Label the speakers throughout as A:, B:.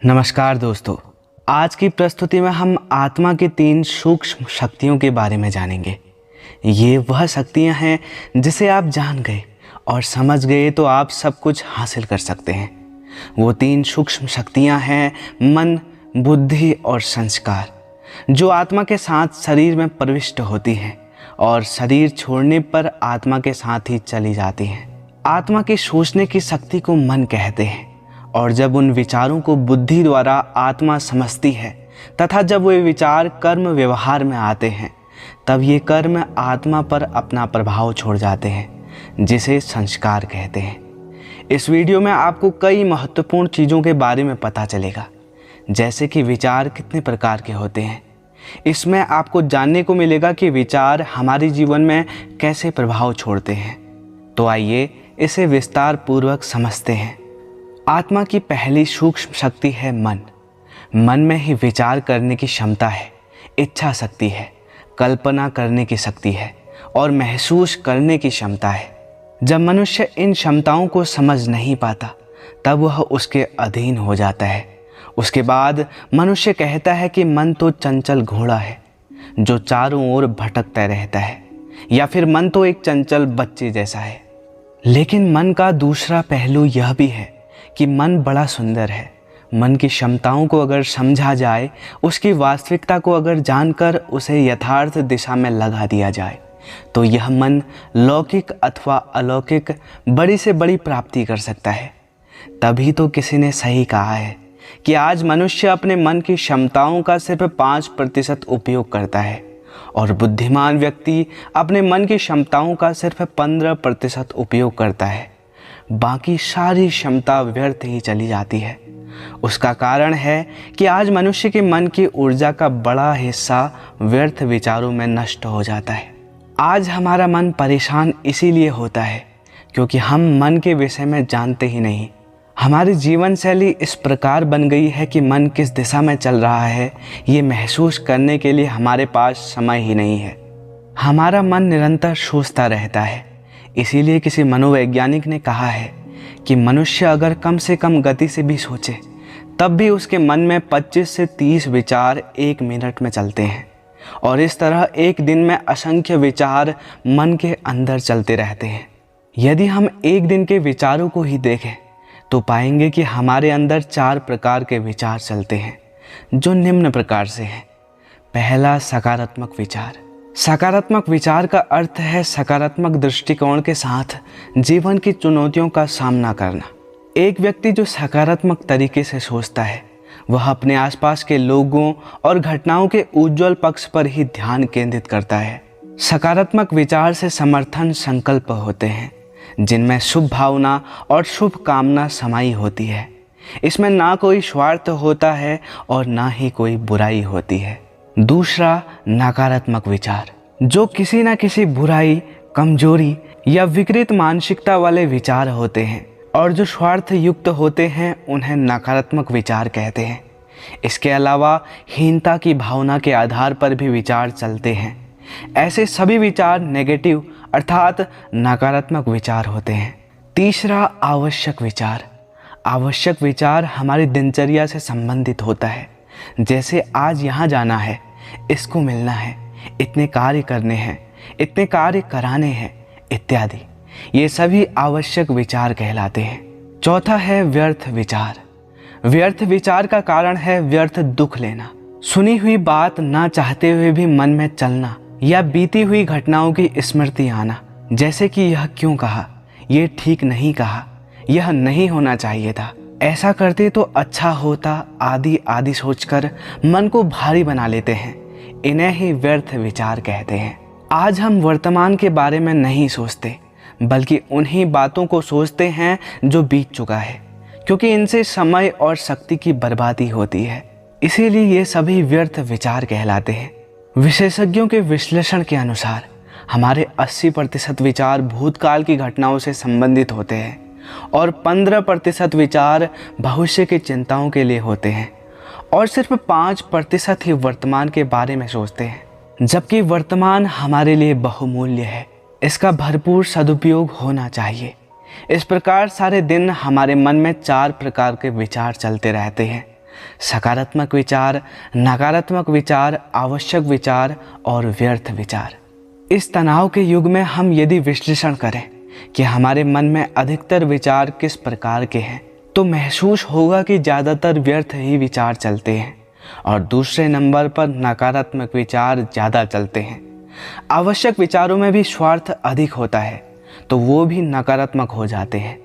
A: नमस्कार दोस्तों। आज की प्रस्तुति में हम आत्मा की 3 सूक्ष्म शक्तियों के बारे में जानेंगे। ये वह शक्तियां हैं जिसे आप जान गए और समझ गए तो आप सब कुछ हासिल कर सकते हैं। वो 3 सूक्ष्म शक्तियां हैं मन, बुद्धि और संस्कार, जो आत्मा के साथ शरीर में प्रविष्ट होती हैं और शरीर छोड़ने पर आत्मा के साथ ही चली जाती हैं। आत्मा की सोचने की शक्ति को मन कहते हैं और जब उन विचारों को बुद्धि द्वारा आत्मा समझती है तथा जब वे विचार कर्म व्यवहार में आते हैं तब ये कर्म आत्मा पर अपना प्रभाव छोड़ जाते हैं, जिसे संस्कार कहते हैं। इस वीडियो में आपको कई महत्वपूर्ण चीज़ों के बारे में पता चलेगा, जैसे कि विचार कितने प्रकार के होते हैं। इसमें आपको जानने को मिलेगा कि विचार हमारे जीवन में कैसे प्रभाव छोड़ते हैं। तो आइए इसे विस्तार पूर्वक समझते हैं। आत्मा की पहली सूक्ष्म शक्ति है मन। मन में ही विचार करने की क्षमता है, इच्छा शक्ति है, कल्पना करने की शक्ति है और महसूस करने की क्षमता है। जब मनुष्य इन क्षमताओं को समझ नहीं पाता तब वह उसके अधीन हो जाता है। उसके बाद मनुष्य कहता है कि मन तो चंचल घोड़ा है जो चारों ओर भटकता रहता है, या फिर मन तो एक चंचल बच्चे जैसा है। लेकिन मन का दूसरा पहलू यह भी है कि मन बड़ा सुंदर है। मन की क्षमताओं को अगर समझा जाए, उसकी वास्तविकता को अगर जानकर उसे यथार्थ दिशा में लगा दिया जाए तो यह मन लौकिक अथवा अलौकिक बड़ी से बड़ी प्राप्ति कर सकता है। तभी तो किसी ने सही कहा है कि आज मनुष्य अपने मन की क्षमताओं का सिर्फ 5% उपयोग करता है और बुद्धिमान व्यक्ति अपने मन की क्षमताओं का सिर्फ 15% उपयोग करता है। बाकी सारी क्षमता व्यर्थ ही चली जाती है। उसका कारण है कि आज मनुष्य के मन की ऊर्जा का बड़ा हिस्सा व्यर्थ विचारों में नष्ट हो जाता है। आज हमारा मन परेशान इसीलिए होता है क्योंकि हम मन के विषय में जानते ही नहीं। हमारी जीवन शैली इस प्रकार बन गई है कि मन किस दिशा में चल रहा है ये महसूस करने के लिए हमारे पास समय ही नहीं है। हमारा मन निरंतर सोचता रहता है। इसीलिए किसी मनोवैज्ञानिक ने कहा है कि मनुष्य अगर कम से कम गति से भी सोचे तब भी उसके मन में 25 से 30 विचार 1 मिनट में चलते हैं, और इस तरह एक दिन में असंख्य विचार मन के अंदर चलते रहते हैं। यदि हम एक दिन के विचारों को ही देखें तो पाएंगे कि हमारे अंदर 4 प्रकार के विचार चलते हैं, जो निम्न प्रकार से हैं। पहला, सकारात्मक विचार। सकारात्मक विचार का अर्थ है सकारात्मक दृष्टिकोण के साथ जीवन की चुनौतियों का सामना करना। एक व्यक्ति जो सकारात्मक तरीके से सोचता है वह अपने आसपास के लोगों और घटनाओं के उज्जवल पक्ष पर ही ध्यान केंद्रित करता है। सकारात्मक विचार से समर्थन संकल्प होते हैं जिनमें शुभ भावना और शुभ कामना समाई होती है। इसमें ना कोई स्वार्थ होता है और ना ही कोई बुराई होती है। दूसरा, नकारात्मक विचार, जो किसी न किसी बुराई, कमजोरी या विकृत मानसिकता वाले विचार होते हैं और जो स्वार्थ युक्त होते हैं उन्हें नकारात्मक विचार कहते हैं। इसके अलावा हीनता की भावना के आधार पर भी विचार चलते हैं। ऐसे सभी विचार नेगेटिव अर्थात नकारात्मक विचार होते हैं। तीसरा, आवश्यक विचार। आवश्यक विचार हमारी दिनचर्या से संबंधित होता है, जैसे आज यहाँ जाना है, इसको मिलना है, इतने कार्य करने हैं, इतने कार्य कराने हैं इत्यादि। ये सभी आवश्यक विचार कहलाते हैं। चौथा है व्यर्थ विचार। व्यर्थ विचार का कारण है व्यर्थ दुख लेना, सुनी हुई बात ना चाहते हुए भी मन में चलना या बीती हुई घटनाओं की स्मृति आना, जैसे कि यह क्यों कहा, यह ठीक नहीं कहा, यह नहीं होना चाहिए था, ऐसा करते तो अच्छा होता, आदि आदि सोचकर मन को भारी बना लेते हैं। इन्हें ही व्यर्थ विचार कहते हैं। आज हम वर्तमान के बारे में नहीं सोचते बल्कि उन्हीं बातों को सोचते हैं जो बीत चुका है, क्योंकि इनसे समय और शक्ति की बर्बादी होती है। इसीलिए ये सभी व्यर्थ विचार कहलाते हैं। विशेषज्ञों के विश्लेषण के अनुसार हमारे 80% विचार भूतकाल की घटनाओं से संबंधित होते हैं और 15% विचार भविष्य की चिंताओं के लिए होते हैं और सिर्फ 5% ही वर्तमान के बारे में सोचते हैं, जबकि वर्तमान हमारे लिए बहुमूल्य है। इसका भरपूर सदुपयोग होना चाहिए। इस प्रकार सारे दिन हमारे मन में 4 प्रकार के विचार चलते रहते हैं। सकारात्मक विचार, नकारात्मक विचार, आवश्यक विचार और व्यर्थ विचार। इस तनाव के युग में हम यदि विश्लेषण करें कि हमारे मन में अधिकतर विचार किस प्रकार के हैं, तो महसूस होगा कि ज़्यादातर व्यर्थ ही विचार चलते हैं और दूसरे नंबर पर नकारात्मक विचार ज़्यादा चलते हैं। आवश्यक विचारों में भी स्वार्थ अधिक होता है तो वो भी नकारात्मक हो जाते हैं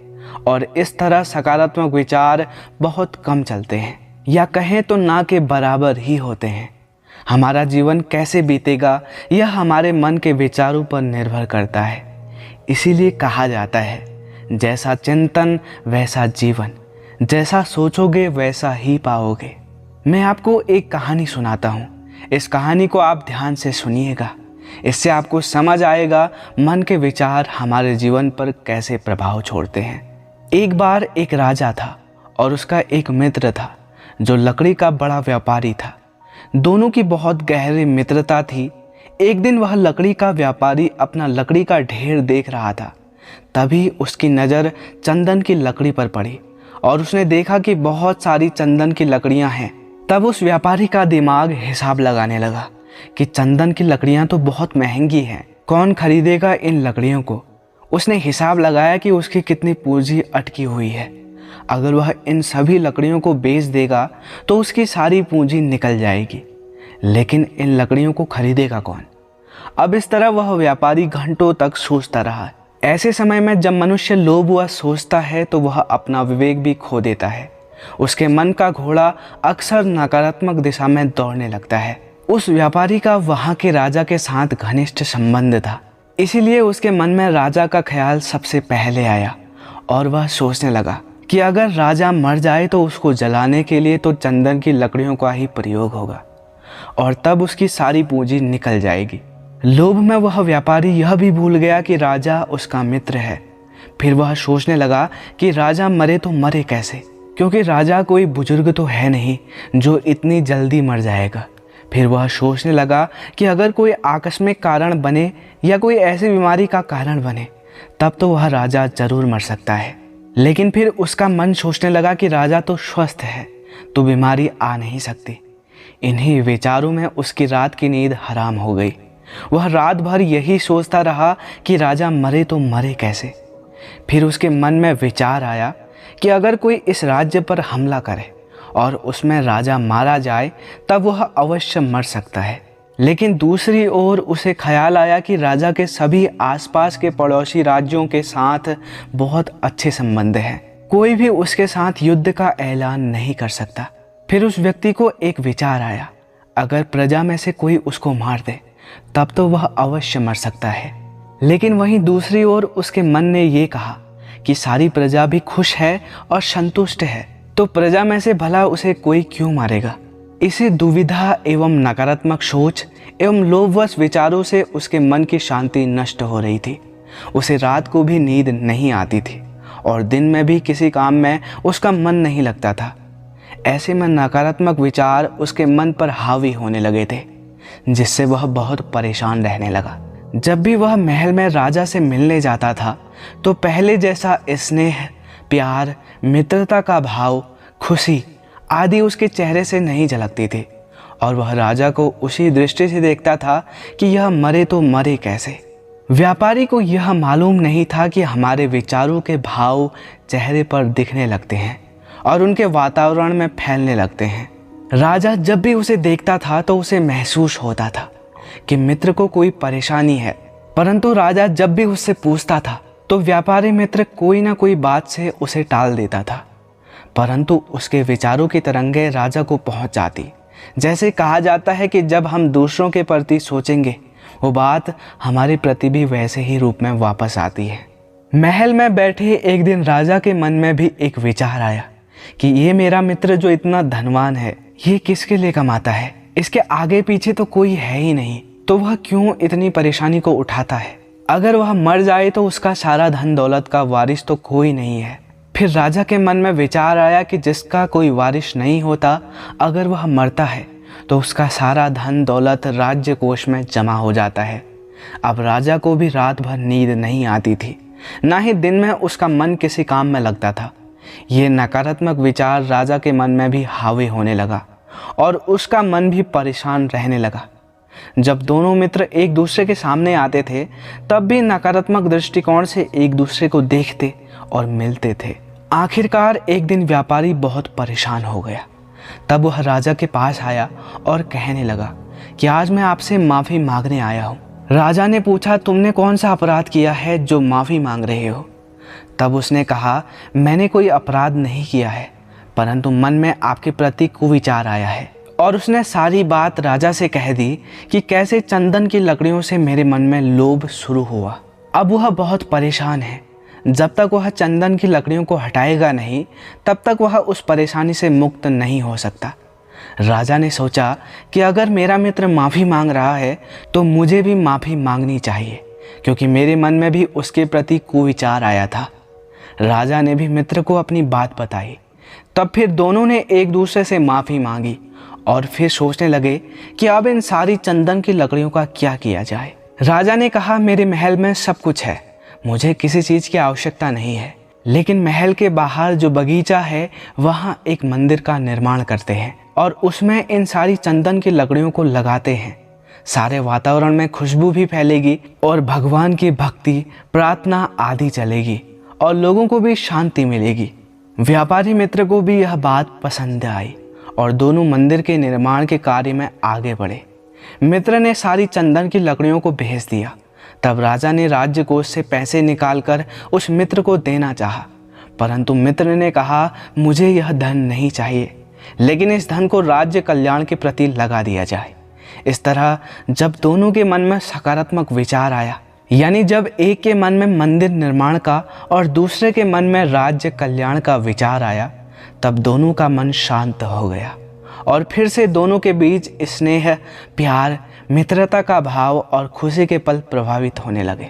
A: और इस तरह सकारात्मक विचार बहुत कम चलते हैं, या कहें तो ना के बराबर ही होते हैं। हमारा जीवन कैसे बीतेगा यह हमारे मन के विचारों पर निर्भर करता है। इसीलिए कहा जाता है, जैसा चिंतन वैसा जीवन, जैसा सोचोगे वैसा ही पाओगे। मैं आपको एक कहानी सुनाता हूँ। इस कहानी को आप ध्यान से सुनिएगा। इससे आपको समझ आएगा मन के विचार हमारे जीवन पर कैसे प्रभाव छोड़ते हैं। एक बार एक राजा था और उसका एक मित्र था जो लकड़ी का बड़ा व्यापारी था। दोनों की बहुत गहरी मित्रता थी। एक दिन वह लकड़ी का व्यापारी अपना लकड़ी का ढेर देख रहा था। तभी उसकी नज़र चंदन की लकड़ी पर पड़ी और उसने देखा कि बहुत सारी चंदन की लकड़ियां हैं। तब उस व्यापारी का दिमाग हिसाब लगाने लगा कि चंदन की लकड़ियां तो बहुत महंगी हैं, कौन खरीदेगा इन लकड़ियों को। उसने हिसाब लगाया कि उसकी कितनी पूंजी अटकी हुई है। अगर वह इन सभी लकड़ियों को बेच देगा तो उसकी सारी पूंजी निकल जाएगी, लेकिन इन लकड़ियों को खरीदेगा कौन। अब इस तरह वह व्यापारी घंटों तक सोचता रहा। ऐसे समय में जब मनुष्य लोभ व सोचता है तो वह अपना विवेक भी खो देता है। उसके मन का घोड़ा अक्सर नकारात्मक दिशा में दौड़ने लगता है। उस व्यापारी का वहाँ के राजा के साथ घनिष्ठ संबंध था, इसीलिए उसके मन में राजा का ख्याल सबसे पहले आया और वह सोचने लगा कि अगर राजा मर जाए तो उसको जलाने के लिए तो चंदन की लकड़ियों का ही प्रयोग होगा और तब उसकी सारी पूंजी निकल जाएगी। लोभ में वह व्यापारी यह भी भूल गया कि राजा उसका मित्र है। फिर वह सोचने लगा कि राजा मरे तो मरे कैसे, क्योंकि राजा कोई बुजुर्ग तो है नहीं जो इतनी जल्दी मर जाएगा। फिर वह सोचने लगा कि अगर कोई आकस्मिक कारण बने या कोई ऐसी बीमारी का कारण बने तब तो वह राजा जरूर मर सकता है। लेकिन फिर उसका मन सोचने लगा कि राजा तो स्वस्थ है तो बीमारी आ नहीं सकती। इन्हीं विचारों में उसकी रात की नींद हराम हो गई। वह रात भर यही सोचता रहा कि राजा मरे तो मरे कैसे। फिर उसके मन में विचार आया कि अगर कोई इस राज्य पर हमला करे और उसमें राजा मारा जाए तब वह अवश्य मर सकता है। लेकिन दूसरी ओर उसे ख्याल आया कि राजा के सभी आसपास के पड़ोसी राज्यों के साथ बहुत अच्छे संबंध हैं, कोई भी उसके साथ युद्ध का ऐलान नहीं कर सकता। फिर उस व्यक्ति को एक विचार आया, अगर प्रजा में से कोई उसको मार दे तब तो वह अवश्य मर सकता है। लेकिन वहीं दूसरी ओर उसके मन ने ये कहा कि सारी प्रजा भी खुश है और संतुष्ट है, तो प्रजा में से भला उसे कोई क्यों मारेगा। इसी दुविधा एवं नकारात्मक सोच एवं लोभवश विचारों से उसके मन की शांति नष्ट हो रही थी। उसे रात को भी नींद नहीं आती थी और दिन में भी किसी काम में उसका मन नहीं लगता था। ऐसे में नकारात्मक विचार उसके मन पर हावी होने लगे थे, जिससे वह बहुत परेशान रहने लगा। जब भी वह महल में राजा से मिलने जाता था तो पहले जैसा स्नेह, प्यार, मित्रता का भाव, खुशी आदि उसके चेहरे से नहीं झलकती थी और वह राजा को उसी दृष्टि से देखता था कि यह मरे तो मरे कैसे। व्यापारी को यह मालूम नहीं था कि हमारे विचारों के भाव चेहरे पर दिखने लगते हैं और उनके वातावरण में फैलने लगते हैं। राजा जब भी उसे देखता था तो उसे महसूस होता था कि मित्र को कोई परेशानी है, परंतु राजा जब भी उससे पूछता था तो व्यापारी मित्र कोई ना कोई बात से उसे टाल देता था, परंतु उसके विचारों की तरंगें राजा को पहुंच जाती। जैसे कहा जाता है कि जब हम दूसरों के प्रति सोचेंगे वो बात हमारे प्रति भी वैसे ही रूप में वापस आती है। महल में बैठे एक दिन राजा के मन में भी एक विचार आया कि ये मेरा मित्र जो इतना धनवान है, ये किसके लिए कमाता है, इसके आगे पीछे तो कोई है ही नहीं, तो वह क्यों इतनी परेशानी को उठाता है। अगर वह मर जाए तो उसका सारा धन दौलत का वारिस तो कोई नहीं है। फिर राजा के मन में विचार आया कि जिसका कोई वारिस नहीं होता, अगर वह मरता है तो उसका सारा धन दौलत राज्य कोष में जमा हो जाता है। अब राजा को भी रात भर नींद नहीं आती थी, ना ही दिन में उसका मन किसी काम में लगता था। ये नकारात्मक विचार राजा के मन में भी हावी होने लगा और उसका मन भी परेशान रहने लगा। जब दोनों मित्र एक दूसरे के सामने आते थे तब भी नकारात्मक दृष्टिकोण से एक दूसरे को देखते और मिलते थे। आखिरकार एक दिन व्यापारी बहुत परेशान हो गया। तब वह राजा के पास आया और कहने लगा कि आज मैं आपसे माफ़ी मांगने आया हूँ। राजा ने पूछा, तुमने कौन सा अपराध किया है जो माफ़ी मांग रहे हो? तब उसने कहा, मैंने कोई अपराध नहीं किया है, परंतु मन में आपके प्रति कुविचार आया है। और उसने सारी बात राजा से कह दी कि कैसे चंदन की लकड़ियों से मेरे मन में लोभ शुरू हुआ। अब वह बहुत परेशान है। जब तक वह चंदन की लकड़ियों को हटाएगा नहीं, तब तक वह उस परेशानी से मुक्त नहीं हो सकता। राजा ने सोचा कि अगर मेरा मित्र माफ़ी मांग रहा है तो मुझे भी माफ़ी मांगनी चाहिए, क्योंकि मेरे मन में भी उसके प्रति कुविचार आया था। राजा ने भी मित्र को अपनी बात बताई। तब फिर दोनों ने एक दूसरे से माफ़ी मांगी और फिर सोचने लगे कि अब इन सारी चंदन की लकड़ियों का क्या किया जाए। राजा ने कहा, मेरे महल में सब कुछ है, मुझे किसी चीज़ की आवश्यकता नहीं है, लेकिन महल के बाहर जो बगीचा है वहाँ एक मंदिर का निर्माण करते हैं और उसमें इन सारी चंदन की लकड़ियों को लगाते हैं। सारे वातावरण में खुशबू भी फैलेगी और भगवान की भक्ति, प्रार्थना आदि चलेगी और लोगों को भी शांति मिलेगी। व्यापारी मित्र को भी यह बात पसंद आई और दोनों मंदिर के निर्माण के कार्य में आगे बढ़े। मित्र ने सारी चंदन की लकड़ियों को भेज दिया। तब राजा ने राज्य कोष से पैसे निकालकर उस मित्र को देना चाहा, परंतु मित्र ने कहा, मुझे यह धन नहीं चाहिए, लेकिन इस धन को राज्य कल्याण के प्रति लगा दिया जाए। इस तरह जब दोनों के मन में सकारात्मक विचार आया, यानी जब एक के मन में मंदिर निर्माण का और दूसरे के मन में राज्य कल्याण का विचार आया, तब दोनों का मन शांत हो गया और फिर से दोनों के बीच स्नेह, प्यार, मित्रता का भाव और खुशी के पल प्रभावित होने लगे।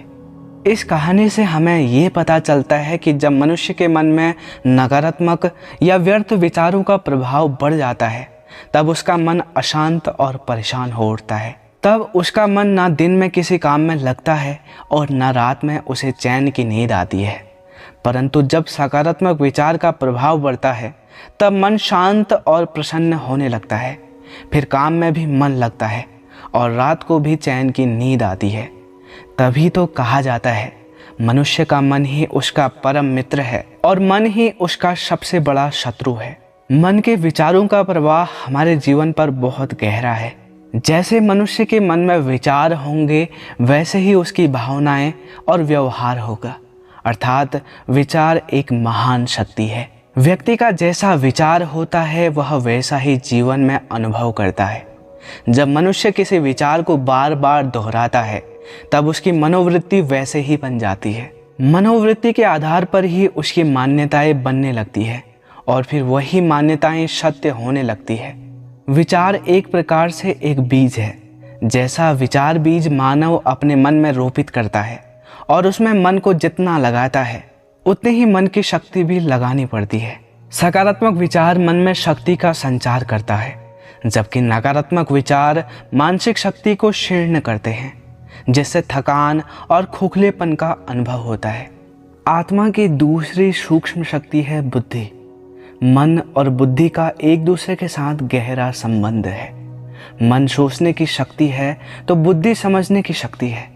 A: इस कहानी से हमें ये पता चलता है कि जब मनुष्य के मन में नकारात्मक या व्यर्थ विचारों का प्रभाव बढ़ जाता है, तब उसका मन अशांत और परेशान हो उठता है। तब उसका मन ना दिन में किसी काम में लगता है और ना रात में उसे चैन की नींद आती है। परंतु जब सकारात्मक विचार का प्रभाव बढ़ता है, तब मन शांत और प्रसन्न होने लगता है। फिर काम में भी मन लगता है और रात को भी चैन की नींद आती है। तभी तो कहा जाता है, मनुष्य का मन ही उसका परम मित्र है और मन ही उसका सबसे बड़ा शत्रु है। मन के विचारों का प्रभाव हमारे जीवन पर बहुत गहरा है। जैसे मनुष्य के मन में विचार होंगे, वैसे ही उसकी भावनाएं और व्यवहार होगा। अर्थात विचार एक महान शक्ति है। व्यक्ति का जैसा विचार होता है, वह वैसा ही जीवन में अनुभव करता है। जब मनुष्य किसी विचार को बार बार दोहराता है, तब उसकी मनोवृत्ति वैसे ही बन जाती है। मनोवृत्ति के आधार पर ही उसकी मान्यताएं बनने लगती है और फिर वही मान्यताएं सत्य होने लगती है। विचार एक प्रकार से एक बीज है। जैसा विचार बीज मानव अपने मन में रोपित करता है और उसमें मन को जितना लगाता है, उतनी ही मन की शक्ति भी लगानी पड़ती है। सकारात्मक विचार मन में शक्ति का संचार करता है, जबकि नकारात्मक विचार मानसिक शक्ति को क्षीण करते हैं, जिससे थकान और खोखलेपन का अनुभव होता है। आत्मा की दूसरी सूक्ष्म शक्ति है बुद्धि। मन और बुद्धि का एक दूसरे के साथ गहरा संबंध है। मन सोचने की शक्ति है तो बुद्धि समझने की शक्ति है।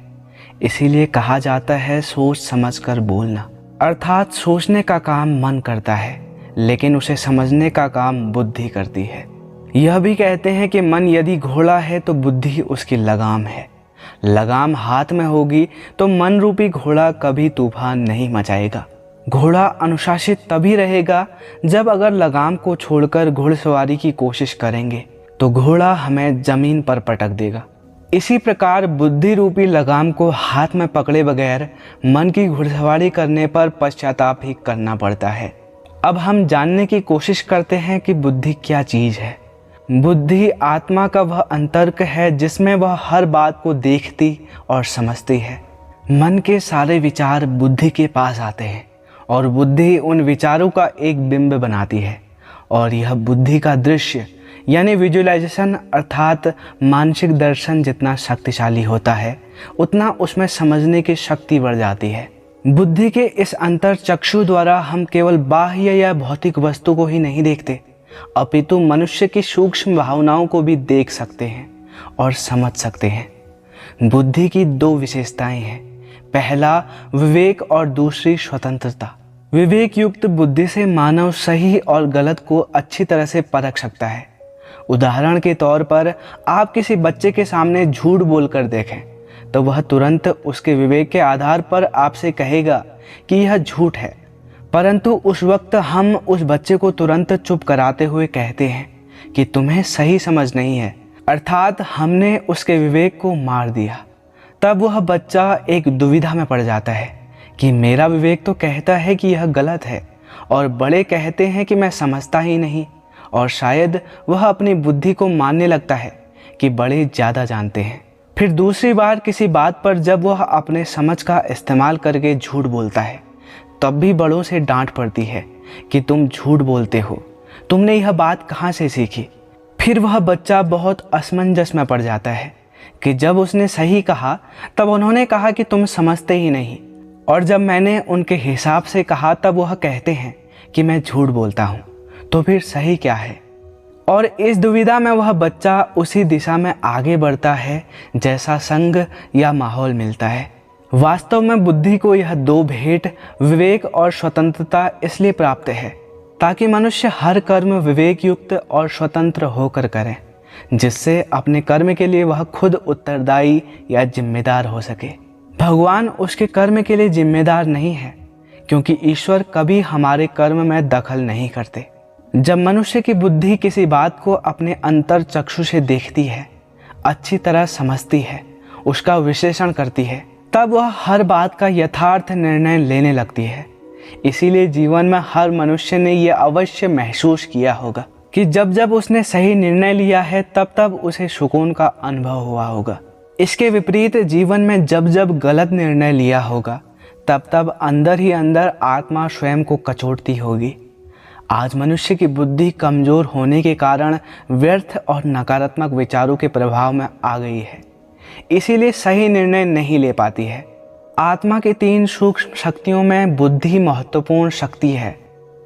A: इसीलिए कहा जाता है, सोच समझ कर बोलना। अर्थात सोचने का काम मन करता है, लेकिन उसे समझने का काम बुद्धि करती है। यह भी कहते हैं कि मन यदि घोड़ा है तो बुद्धि उसकी लगाम है। लगाम हाथ में होगी तो मन रूपी घोड़ा कभी तूफान नहीं मचाएगा। घोड़ा अनुशासित तभी रहेगा जब अगर लगाम को छोड़कर घुड़सवारी की कोशिश करेंगे तो घोड़ा हमें जमीन पर पटक देगा। इसी प्रकार बुद्धि रूपी लगाम को हाथ में पकड़े बगैर मन की घुड़सवारी करने पर पश्चाताप ही करना पड़ता है। अब हम जानने की कोशिश करते हैं कि बुद्धि क्या चीज़ है। बुद्धि आत्मा का वह अंतर्क है जिसमें वह हर बात को देखती और समझती है। मन के सारे विचार बुद्धि के पास आते हैं और बुद्धि उन विचारों का एक बिंब बनाती है और यह बुद्धि का दृश्य यानी विजुअलाइजेशन अर्थात मानसिक दर्शन जितना शक्तिशाली होता है, उतना उसमें समझने की शक्ति बढ़ जाती है। बुद्धि के इस अंतर चक्षु द्वारा हम केवल बाह्य या भौतिक वस्तु को ही नहीं देखते, अपितु मनुष्य की सूक्ष्म भावनाओं को भी देख सकते हैं और समझ सकते हैं। बुद्धि की दो विशेषताएं हैं, पहला विवेक और दूसरी स्वतंत्रता। विवेक युक्त बुद्धि से मानव सही और गलत को अच्छी तरह से परख सकता है। उदाहरण के तौर पर आप किसी बच्चे के सामने झूठ बोलकर देखें तो वह तुरंत उसके विवेक के आधार पर आपसे कहेगा कि यह झूठ है, परंतु उस वक्त हम उस बच्चे को तुरंत चुप कराते हुए कहते हैं कि तुम्हें सही समझ नहीं है, अर्थात हमने उसके विवेक को मार दिया। तब वह बच्चा एक दुविधा में पड़ जाता है कि मेरा विवेक तो कहता है कि यह गलत है और बड़े कहते हैं कि मैं समझता ही नहीं, और शायद वह अपनी बुद्धि को मानने लगता है कि बड़े ज़्यादा जानते हैं। फिर दूसरी बार किसी बात पर जब वह अपने समझ का इस्तेमाल करके झूठ बोलता है, तब भी बड़ों से डांट पड़ती है कि तुम झूठ बोलते हो, तुमने यह बात कहाँ से सीखी। फिर वह बच्चा बहुत असमंजस में पड़ जाता है कि जब उसने सही कहा तब उन्होंने कहा कि तुम समझते ही नहीं, और जब मैंने उनके हिसाब से कहा तब वह कहते हैं कि मैं झूठ बोलता हूँ, तो फिर सही क्या है। और इस दुविधा में वह बच्चा उसी दिशा में आगे बढ़ता है जैसा संग या माहौल मिलता है। वास्तव में बुद्धि को यह दो भेंट विवेक और स्वतंत्रता इसलिए प्राप्त है ताकि मनुष्य हर कर्म विवेक युक्त और स्वतंत्र होकर करे, जिससे अपने कर्म के लिए वह खुद उत्तरदायी या जिम्मेदार हो सके। भगवान उसके कर्म के लिए जिम्मेदार नहीं है, क्योंकि ईश्वर कभी हमारे कर्म में दखल नहीं करते। जब मनुष्य की बुद्धि किसी बात को अपने अंतर चक्षु से देखती है, अच्छी तरह समझती है, उसका विश्लेषण करती है, तब वह हर बात का यथार्थ निर्णय लेने लगती है। इसीलिए जीवन में हर मनुष्य ने यह अवश्य महसूस किया होगा कि जब जब उसने सही निर्णय लिया है तब तब उसे सुकून का अनुभव हुआ होगा। इसके विपरीत जीवन में जब जब गलत निर्णय लिया होगा तब तब अंदर ही अंदर आत्मा स्वयं को कचोटती होगी। आज मनुष्य की बुद्धि कमज़ोर होने के कारण व्यर्थ और नकारात्मक विचारों के प्रभाव में आ गई है, इसीलिए सही निर्णय नहीं ले पाती है। आत्मा की तीन सूक्ष्म शक्तियों में बुद्धि महत्वपूर्ण शक्ति है।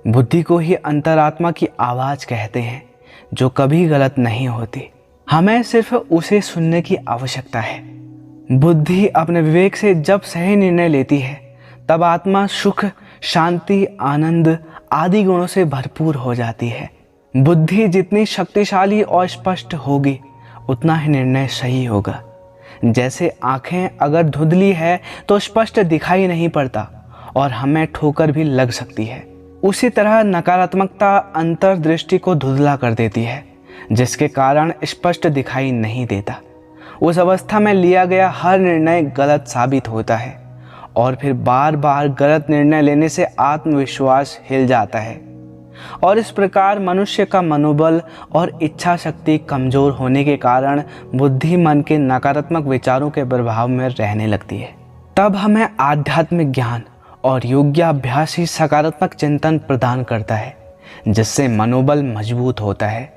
A: बुद्धि को ही अंतरात्मा की आवाज़ कहते हैं, जो कभी गलत नहीं होती। हमें सिर्फ उसे सुनने की आवश्यकता है। बुद्धि अपने विवेक से जब सही निर्णय लेती है तब आत्मा सुख, शांति, आनंद आदि गुणों से भरपूर हो जाती है। बुद्धि जितनी शक्तिशाली और स्पष्ट होगी उतना ही निर्णय सही होगा। जैसे आँखें अगर धुंधली है तो स्पष्ट दिखाई नहीं पड़ता और हमें ठोकर भी लग सकती है, उसी तरह नकारात्मकता अंतर्दृष्टि को धुंधला कर देती है, जिसके कारण स्पष्ट दिखाई नहीं देता। उस अवस्था में लिया गया हर निर्णय गलत साबित होता है और फिर बार बार गलत निर्णय लेने से आत्मविश्वास हिल जाता है और इस प्रकार मनुष्य का मनोबल और इच्छा शक्ति कमज़ोर होने के कारण बुद्धि मन के नकारात्मक विचारों के प्रभाव में रहने लगती है। तब हमें आध्यात्मिक ज्ञान और योग्याभ्यास ही सकारात्मक चिंतन प्रदान करता है, जिससे मनोबल मजबूत होता है,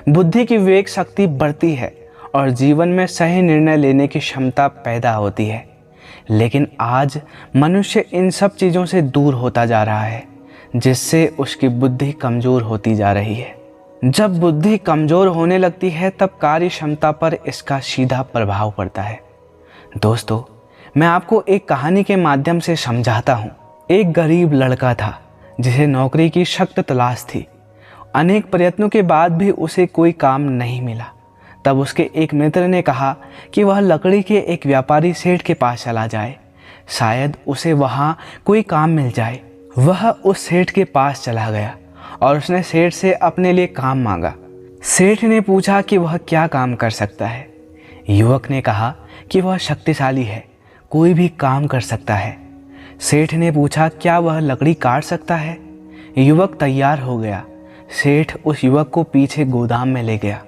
A: बुद्धि की विवेक शक्ति बढ़ती है और जीवन में सही निर्णय लेने की क्षमता पैदा होती है। लेकिन आज मनुष्य इन सब चीज़ों से दूर होता जा रहा है, जिससे उसकी बुद्धि कमज़ोर होती जा रही है। जब बुद्धि कमज़ोर होने लगती है तब कार्य क्षमता पर इसका सीधा प्रभाव पड़ता है। दोस्तों, मैं आपको एक कहानी के माध्यम से समझाता हूँ। एक गरीब लड़का था जिसे नौकरी की सख्त तलाश थी। अनेक प्रयत्नों के बाद भी उसे कोई काम नहीं मिला। तब उसके एक मित्र ने कहा कि वह लकड़ी के एक व्यापारी सेठ के पास चला जाए, शायद उसे वहाँ कोई काम मिल जाए। वह उस सेठ के पास चला गया और उसने सेठ से अपने लिए काम मांगा। सेठ ने पूछा कि वह क्या काम कर सकता है। युवक ने कहा कि वह शक्तिशाली है, कोई भी काम कर सकता है। सेठ ने पूछा क्या वह लकड़ी काट सकता है। युवक तैयार हो गया। सेठ उस युवक को पीछे गोदाम में ले गया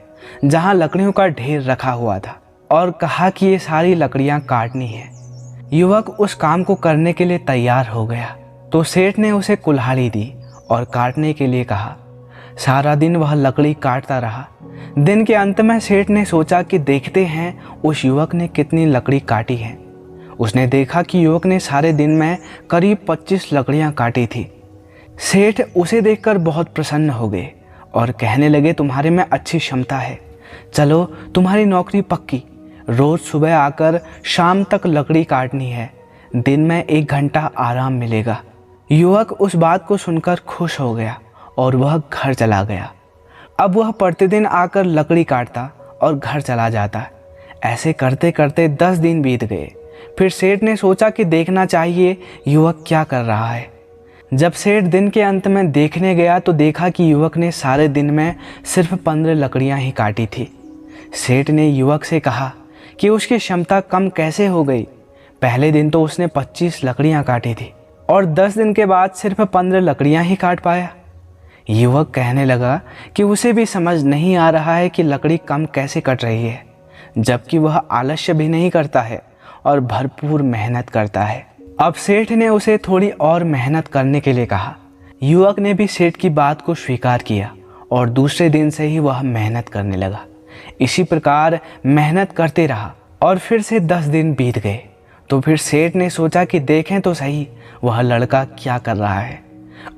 A: जहाँ लकड़ियों का ढेर रखा हुआ था और कहा कि ये सारी लकड़ियाँ काटनी है। युवक उस काम को करने के लिए तैयार हो गया तो सेठ ने उसे कुल्हाड़ी दी और काटने के लिए कहा। सारा दिन वह लकड़ी काटता रहा। दिन के अंत में सेठ ने सोचा कि देखते हैं उस युवक ने कितनी लकड़ी काटी है। उसने देखा कि युवक ने सारे दिन में करीब 25 लकड़ियां काटी थी। सेठ उसे देखकर बहुत प्रसन्न हो गए और कहने लगे, तुम्हारे में अच्छी क्षमता है, चलो तुम्हारी नौकरी पक्की। रोज़ सुबह आकर शाम तक लकड़ी काटनी है, दिन में 1 घंटा आराम मिलेगा। युवक उस बात को सुनकर खुश हो गया और वह घर चला गया। अब वह प्रतिदिन आकर लकड़ी काटता और घर चला जाता। ऐसे करते करते 10 दिन बीत गए। फिर सेठ ने सोचा कि देखना चाहिए युवक क्या कर रहा है। जब सेठ दिन के अंत में देखने गया तो देखा कि युवक ने सारे दिन में सिर्फ 15 लकड़ियां ही काटी थी। सेठ ने युवक से कहा कि उसकी क्षमता कम कैसे हो गई। पहले दिन तो उसने 25 लकड़ियां काटी थी और 10 दिन के बाद सिर्फ 15 लकड़ियां ही काट पाया। युवक कहने लगा कि उसे भी समझ नहीं आ रहा है कि लकड़ी कम कैसे कट रही है, जबकि वह आलस्य भी नहीं करता है और भरपूर मेहनत करता है। अब सेठ ने उसे थोड़ी और मेहनत करने के लिए कहा। युवक ने भी सेठ की बात को स्वीकार किया और दूसरे दिन से ही वह मेहनत करने लगा। इसी प्रकार मेहनत करते रहा और फिर से 10 दिन बीत गए। तो फिर सेठ ने सोचा कि देखें तो सही वह लड़का क्या कर रहा है।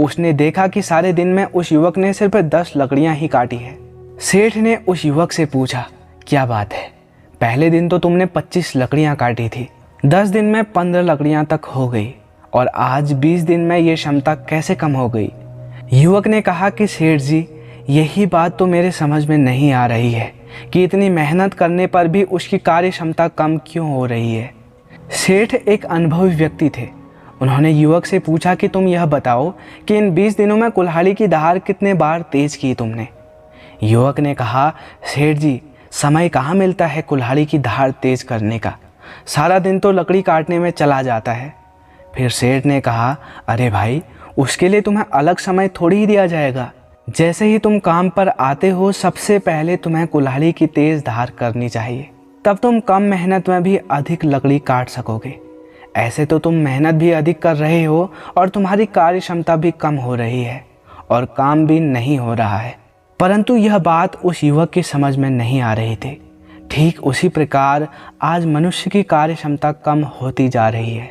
A: उसने देखा कि सारे दिन में उस युवक ने सिर्फ 10 लकड़ियां ही काटी है। सेठ ने उस युवक से पूछा, क्या बात है, पहले दिन तो तुमने 25 लकड़ियां काटी थी, 10 दिन में 15 लकड़ियां तक हो गई और आज 20 दिन में ये क्षमता कैसे कम हो गई। युवक ने कहा कि सेठ जी, यही बात तो मेरे समझ में नहीं आ रही है कि इतनी मेहनत करने पर भी उसकी कार्य क्षमता कम क्यों हो रही है। सेठ एक अनुभवी व्यक्ति थे। उन्होंने युवक से पूछा कि तुम यह बताओ कि इन 20 दिनों में कुल्हाड़ी की धार कितने बार तेज की तुमने। युवक ने कहा, सेठ जी, समय कहाँ मिलता है कुल्हाड़ी की धार तेज करने का, सारा दिन तो लकड़ी काटने में चला जाता है। फिर सेठ ने कहा, अरे भाई, उसके लिए तुम्हें अलग समय थोड़ी ही दिया जाएगा। जैसे ही तुम काम पर आते हो सबसे पहले तुम्हें कुल्हाड़ी की तेज धार करनी चाहिए, तब तुम कम मेहनत में भी अधिक लकड़ी काट सकोगे। ऐसे तो तुम मेहनत भी अधिक कर रहे हो और तुम्हारी कार्य क्षमता भी कम हो रही है और काम भी नहीं हो रहा है। परंतु यह बात उस युवक की समझ में नहीं आ रही थी। ठीक उसी प्रकार आज मनुष्य की कार्य क्षमता कम होती जा रही है,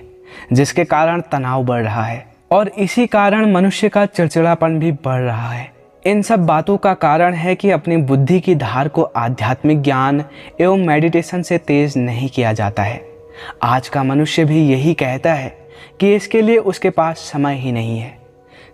A: जिसके कारण तनाव बढ़ रहा है और इसी कारण मनुष्य का चिड़चिड़ापन भी बढ़ रहा है। इन सब बातों का कारण है कि अपनी बुद्धि की धार को आध्यात्मिक ज्ञान एवं मेडिटेशन से तेज नहीं किया जाता है। आज का मनुष्य भी यही कहता है कि इसके लिए उसके पास समय ही नहीं है।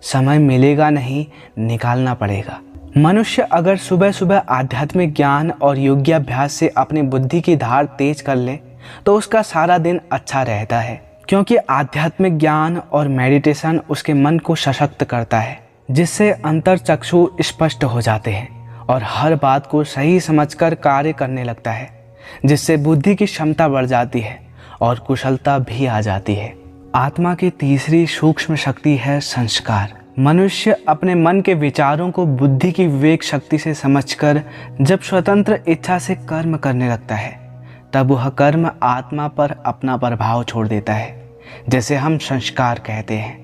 A: समय मिलेगा नहीं, निकालना पड़ेगा। मनुष्य अगर सुबह सुबह आध्यात्मिक ज्ञान और योगाभ्यास से अपनी बुद्धि की धार तेज कर ले तो उसका सारा दिन अच्छा रहता है, क्योंकि आध्यात्मिक ज्ञान और मेडिटेशन उसके मन को सशक्त करता है, जिससे अंतर चक्षु स्पष्ट हो जाते हैं और हर बात को सही समझकर कार्य करने लगता है, जिससे बुद्धि की क्षमता बढ़ जाती है और कुशलता भी आ जाती है। आत्मा की तीसरी सूक्ष्म शक्ति है संस्कार। मनुष्य अपने मन के विचारों को बुद्धि की विवेक शक्ति से समझकर जब स्वतंत्र इच्छा से कर्म करने लगता है, तब वह कर्म आत्मा पर अपना प्रभाव छोड़ देता है, जैसे हम संस्कार कहते हैं।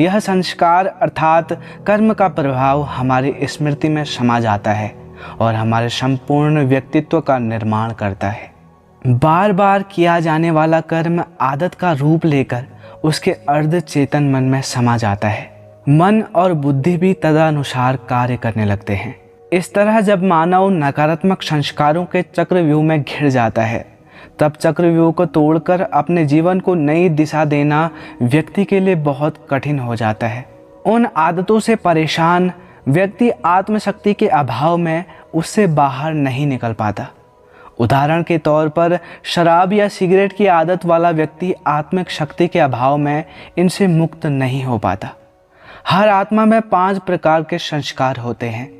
A: यह संस्कार अर्थात कर्म का प्रभाव हमारी स्मृति में समा जाता है और हमारे संपूर्ण व्यक्तित्व का निर्माण करता है। बार बार किया जाने वाला कर्म आदत का रूप लेकर उसके अर्ध चेतन मन में समा जाता है। मन और बुद्धि भी तदनुसार कार्य करने लगते हैं। इस तरह जब मानव नकारात्मक संस्कारों के चक्रव्यूह में घिर जाता है, तब चक्रव्यूह को तोड़कर अपने जीवन को नई दिशा देना व्यक्ति के लिए बहुत कठिन हो जाता है। उन आदतों से परेशान व्यक्ति आत्मशक्ति के अभाव में उससे बाहर नहीं निकल पाता। उदाहरण के तौर पर शराब या सिगरेट की आदत वाला व्यक्ति आत्मिक शक्ति के अभाव में इनसे मुक्त नहीं हो पाता। हर आत्मा में 5 प्रकार के संस्कार होते हैं।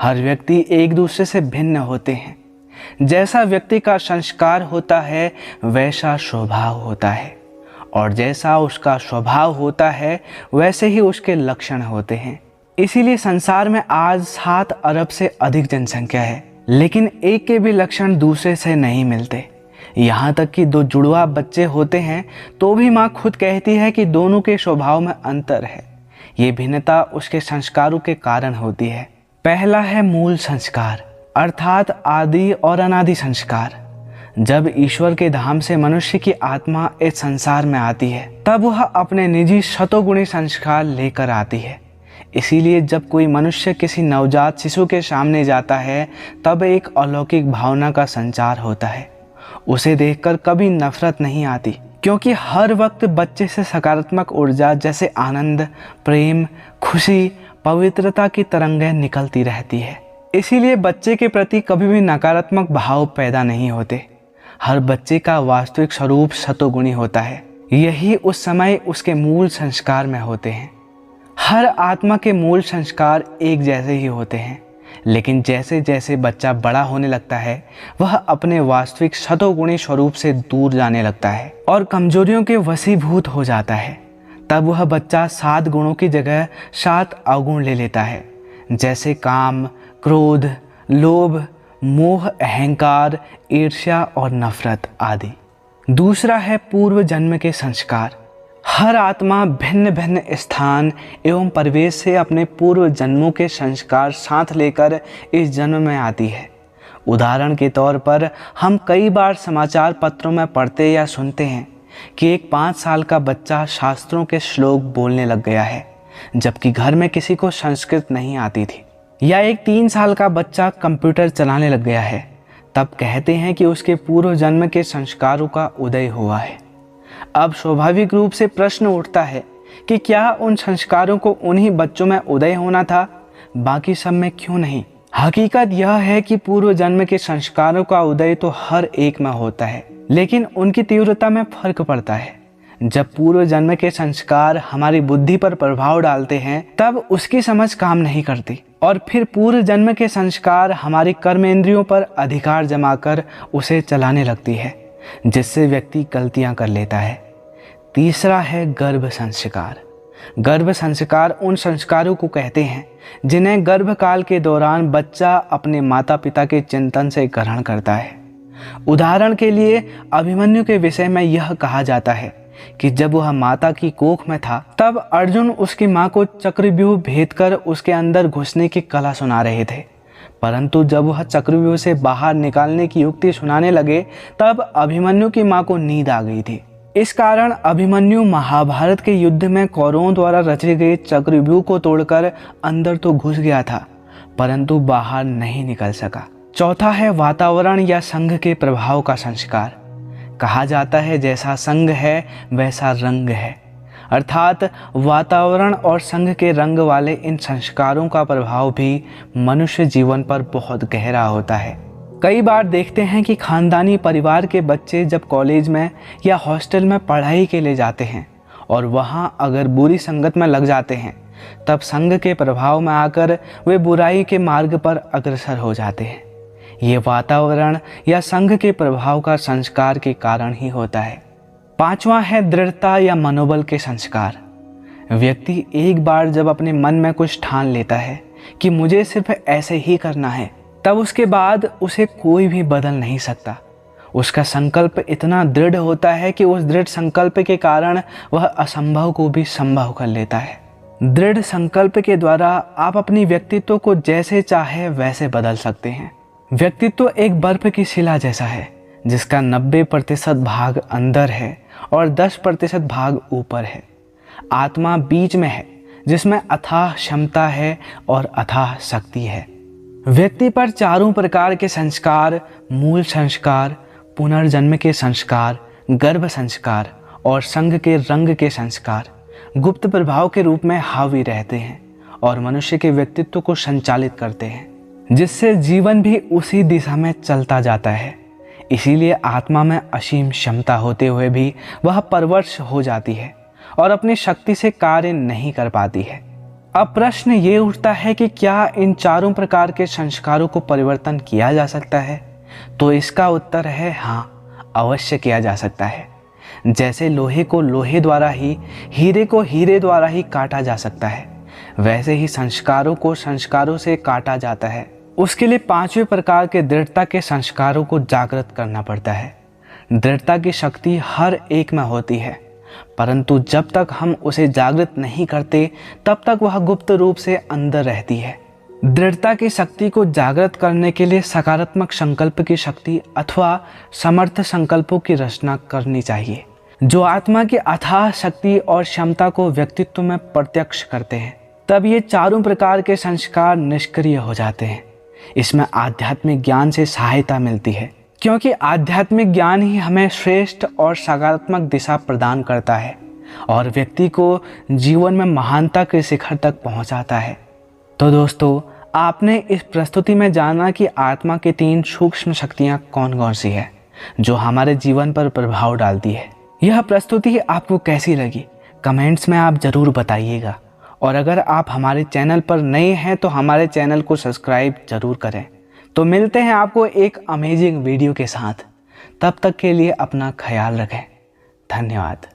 A: हर व्यक्ति एक दूसरे से भिन्न होते हैं। जैसा व्यक्ति का संस्कार होता है वैसा स्वभाव होता है, और जैसा उसका स्वभाव होता है वैसे ही उसके लक्षण होते हैं। इसीलिए संसार में आज 7 अरब से अधिक जनसंख्या है, लेकिन एक के भी लक्षण दूसरे से नहीं मिलते। यहाँ तक कि 2 जुड़वा बच्चे होते हैं तो भी माँ खुद कहती है कि दोनों के स्वभाव में अंतर है। ये भिन्नता उसके संस्कारों के कारण होती है। पहला है मूल संस्कार, अर्थात आदि और अनादि संस्कार। जब ईश्वर के धाम से मनुष्य की आत्मा इस संसार में आती है तब वह अपने निजी शतोगुणी संस्कार लेकर आती है। इसीलिए जब कोई मनुष्य किसी नवजात शिशु के सामने जाता है तब एक अलौकिक भावना का संचार होता है। उसे देखकर कभी नफरत नहीं आती, क्योंकि हर वक्त बच्चे से सकारात्मक ऊर्जा जैसे आनंद, प्रेम, खुशी, पवित्रता की तरंगें निकलती रहती है। इसीलिए बच्चे के प्रति कभी भी नकारात्मक भाव पैदा नहीं होते। हर बच्चे का वास्तविक स्वरूप सतोगुणी होता है। यही उस समय उसके मूल संस्कार में होते हैं। हर आत्मा के मूल संस्कार एक जैसे ही होते हैं, लेकिन जैसे जैसे बच्चा बड़ा होने लगता है वह अपने वास्तविक सतोगुणी स्वरूप से दूर जाने लगता है और कमजोरियों के वशीभूत हो जाता है। तब वह बच्चा 7 गुणों की जगह 7 अवगुण ले लेता है, जैसे काम, क्रोध, लोभ, मोह, अहंकार, ईर्ष्या और नफरत आदि। दूसरा है पूर्व जन्म के संस्कार। हर आत्मा भिन्न भिन्न स्थान एवं परिवेश से अपने पूर्व जन्मों के संस्कार साथ लेकर इस जन्म में आती है। उदाहरण के तौर पर हम कई बार समाचार पत्रों में पढ़ते या सुनते हैं कि एक 5 साल का बच्चा शास्त्रों के श्लोक बोलने लग गया है, जबकि घर में किसी को संस्कृत नहीं आती थी। या एक 3 साल का बच्चा कंप्यूटर चलाने लग गया है, तब कहते हैं कि उसके पूर्व जन्म के संस्कारों का उदय हुआ है। अब स्वाभाविक रूप से प्रश्न उठता है कि क्या उन संस्कारों को उन्हीं बच्चों में उदय होना था, बाकी सब में क्यों नहीं? हकीकत यह है कि पूर्व जन्म के संस्कारों का उदय तो हर एक में होता है, लेकिन उनकी तीव्रता में फर्क पड़ता है। जब पूर्व जन्म के संस्कार हमारी बुद्धि पर प्रभाव डालते हैं तब उसकी समझ काम नहीं करती, और फिर पूर्व जन्म के संस्कार हमारी कर्मेंद्रियों पर अधिकार जमाकर उसे चलाने लगती है, जिससे व्यक्ति गलतियां कर लेता है। तीसरा है गर्भ संस्कार। गर्भ संस्कार उन संस्कारों को कहते हैं जिन्हें गर्भकाल के दौरान बच्चा अपने माता पिता के चिंतन से ग्रहण करता है। उदाहरण के लिए अभिमन्यु के विषय में यह कहा जाता है कि जब वह माता की कोख में था तब अर्जुन उसकी मां को चक्रव्यूह भेद कर उसके अंदर घुसने की कला सुना रहे थे, परंतु जब वह चक्रव्यूह से बाहर निकालने की युक्ति सुनाने लगे तब अभिमन्यु की मां को नींद आ गई थी। इस कारण अभिमन्यु महाभारत के युद्ध में कौरवों द्वारा रचे गए चक्रव्यूह को तोड़कर अंदर तो घुस गया था, परंतु बाहर नहीं निकल सका। चौथा है वातावरण या संघ के प्रभाव का संस्कार। कहा जाता है जैसा संघ है वैसा रंग है, अर्थात वातावरण और संघ के रंग वाले इन संस्कारों का प्रभाव भी मनुष्य जीवन पर बहुत गहरा होता है। कई बार देखते हैं कि खानदानी परिवार के बच्चे जब कॉलेज में या हॉस्टल में पढ़ाई के लिए जाते हैं और वहाँ अगर बुरी संगत में लग जाते हैं तब संघ के प्रभाव में आकर वे बुराई के मार्ग पर अग्रसर हो जाते हैं। ये वातावरण या संघ के प्रभाव का संस्कार के कारण ही होता है। पांचवा है दृढ़ता या मनोबल के संस्कार। व्यक्ति एक बार जब अपने मन में कुछ ठान लेता है कि मुझे सिर्फ ऐसे ही करना है, तब उसके बाद उसे कोई भी बदल नहीं सकता। उसका संकल्प इतना दृढ़ होता है कि उस दृढ़ संकल्प के कारण वह असंभव को भी संभव कर लेता है। दृढ़ संकल्प के द्वारा आप अपनी व्यक्तित्व को जैसे चाहे वैसे बदल सकते हैं। व्यक्तित्व एक बर्फ की शिला जैसा है जिसका 90% भाग अंदर है और 10% भाग ऊपर है। आत्मा बीच में है जिसमें अथाह क्षमता है और अथाह शक्ति है। व्यक्ति पर चारों प्रकार के संस्कार, मूल संस्कार, पुनर्जन्म के संस्कार, गर्भ संस्कार और संघ के रंग के संस्कार गुप्त प्रभाव के रूप में हावी रहते हैं और मनुष्य के व्यक्तित्व को संचालित करते हैं, जिससे जीवन भी उसी दिशा में चलता जाता है। इसीलिए आत्मा में असीम क्षमता होते हुए भी वह परवश हो जाती है और अपनी शक्ति से कार्य नहीं कर पाती है। अब प्रश्न ये उठता है कि क्या इन चारों प्रकार के संस्कारों को परिवर्तन किया जा सकता है? तो इसका उत्तर है हाँ, अवश्य किया जा सकता है। जैसे लोहे को लोहे द्वारा ही, हीरे को हीरे द्वारा ही काटा जा सकता है, वैसे ही संस्कारों को संस्कारों से काटा जाता है। उसके लिए 5वें प्रकार के दृढ़ता के संस्कारों को जागृत करना पड़ता है। दृढ़ता की शक्ति हर एक में होती है, परंतु जब तक हम उसे जागृत नहीं करते तब तक वह गुप्त रूप से अंदर रहती है। दृढ़ता की शक्ति को जागृत करने के लिए सकारात्मक संकल्प की शक्ति अथवा समर्थ संकल्पों की रचना करनी चाहिए, जो आत्मा की अथाह शक्ति और क्षमता को व्यक्तित्व में प्रत्यक्ष करते हैं। तब ये चारों प्रकार के संस्कार निष्क्रिय हो जाते हैं। इसमें आध्यात्मिक ज्ञान से सहायता मिलती है, क्योंकि आध्यात्मिक ज्ञान ही हमें श्रेष्ठ और सकारात्मक दिशा प्रदान करता है और व्यक्ति को जीवन में महानता के शिखर तक पहुंचाता है। तो दोस्तों, आपने इस प्रस्तुति में जाना कि आत्मा की 3 सूक्ष्म शक्तियां कौन कौन सी है जो हमारे जीवन पर प्रभाव डालती है। यह प्रस्तुति आपको कैसी लगी कमेंट्स में आप ज़रूर बताइएगा, और अगर आप हमारे चैनल पर नए हैं तो हमारे चैनल को सब्सक्राइब ज़रूर करें। तो मिलते हैं आपको एक अमेजिंग वीडियो के साथ। तब तक के लिए अपना ख्याल रखें। धन्यवाद।